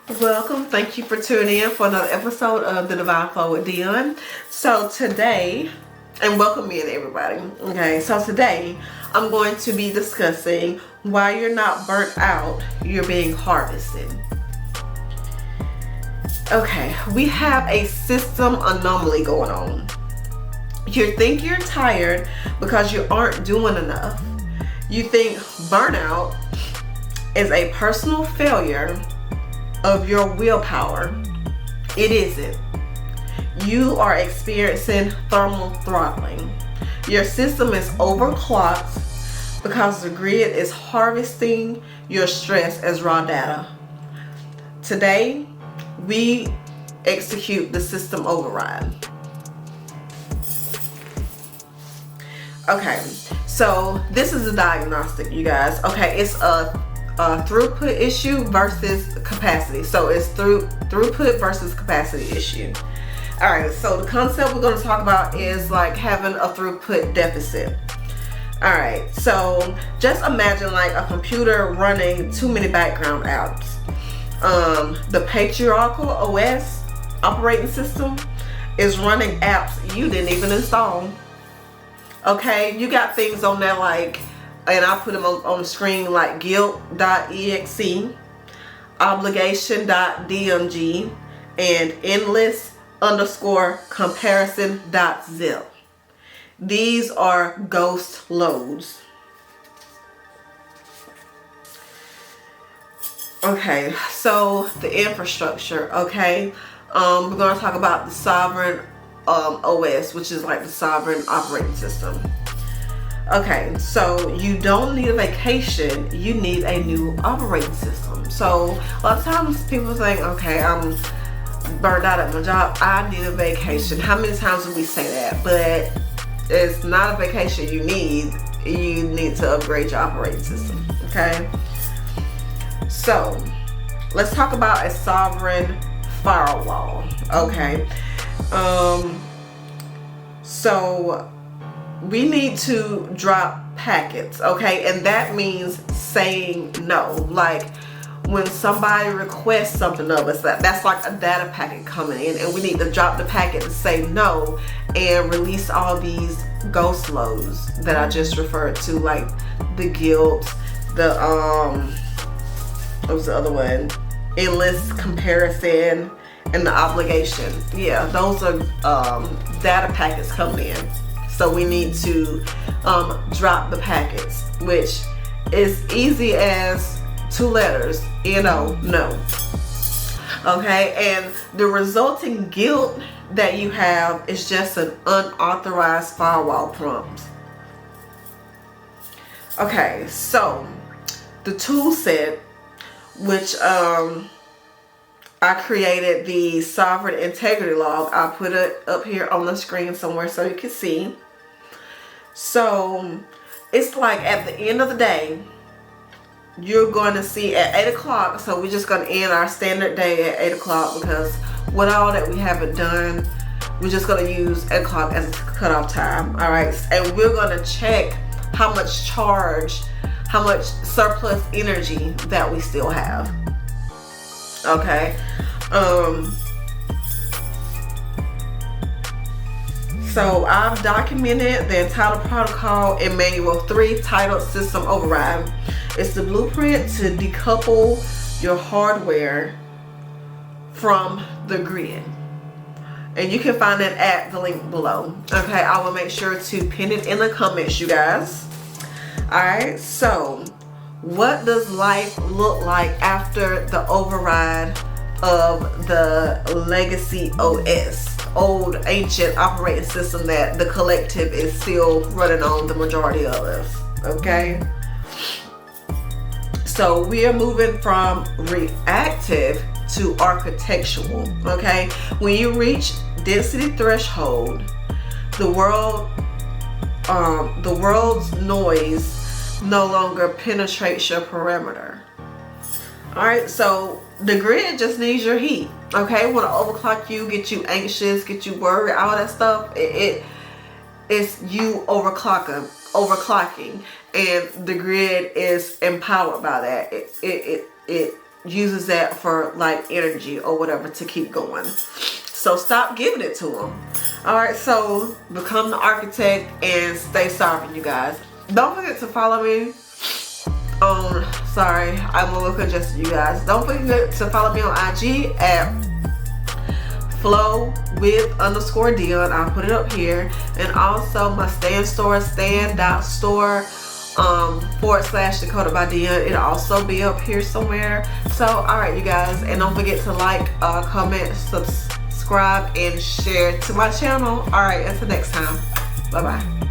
Welcome. Thank you for tuning in for another episode of The Divine Flow with Dionne. So today, and welcome in everybody. Okay, so today I'm going to be discussing why you're not burnt out, you're being harvested. Okay, we have a system anomaly going on. You think you're tired because you aren't doing enough. You think burnout is a personal failure of your willpower. It isn't. You are experiencing thermal throttling. Your system is overclocked because the grid is harvesting your stress as raw data. Today, we execute the system override. Okay, so this is a diagnostic, you guys. Okay, it's a throughput issue versus capacity. So it's throughput versus capacity issue. All right, so the concept we're going to talk about is like having a throughput deficit. All right, so just imagine like a computer running too many background apps. The Patriarchal OS operating system is running apps you didn't even install. Okay, you got things on there like, and I'll put them on the screen, like guilt.exe, obligation.dmg, and endless_comparison.zip. These are ghost loads. Okay, so the infrastructure, okay. We're going to talk about the sovereign OS, which is like the sovereign operating system. Okay, so you don't need a vacation, you need a new operating system. So a lot of times people think, okay, I'm burned out at my job, I need a vacation. How many times do we say that? But it's not a vacation you need to upgrade your operating system, okay? So let's talk about a sovereign firewall, okay? So we need to drop packets, okay? And that means saying no. Like when somebody requests something of us, that's like a data packet coming in, and we need to drop the packet to say no and release all these ghost loads that I just referred to, like the guilt, the what was the other one? Endless comparison and the obligation. Yeah, those are data packets coming in. So we need to drop the packets, which is easy as 2 letters, no. Okay, and the resulting guilt that you have is just an unauthorized firewall prompt. Okay, so the tool set, which I created the sovereign integrity log. I'll put it up here on the screen somewhere so you can see. So it's like at the end of the day, you're going to see at 8 o'clock. So we're just going to end our standard day at 8 o'clock because with all that we haven't done, we're just going to use 8 o'clock as a cutoff time. All right. And we're going to check how much surplus energy that we still have. Okay. So I've documented the entitled protocol in Manual 3 titled System Override. It's the blueprint to decouple your hardware from the grid. And you can find it at the link below. Okay, I will make sure to pin it in the comments, you guys. Alright, so what does life look like after the override of the legacy OS, old ancient operating system that the collective is still running on, the majority of us? Okay, so we are moving from reactive to architectural. Okay, when you reach density threshold, the world's noise no longer penetrates your perimeter. All right, so the grid just needs your heat. Okay, want to overclock you, get you anxious, get you worried, all that stuff. It's you overclocking, and the grid is empowered by that. It uses that for like energy or whatever to keep going. So stop giving it to them. All right, so become the architect and stay sovereign, you guys. Don't forget to follow me on, sorry, I'm a little congested, you guys. Don't forget to follow me on IG at flow_with_Dionne. I'll put it up here. And also my Stan store, stan.store /Dakota by Dionne. It'll also be up here somewhere. So alright, you guys, and don't forget to like, comment, subscribe, and share to my channel. Alright, until next time, bye bye.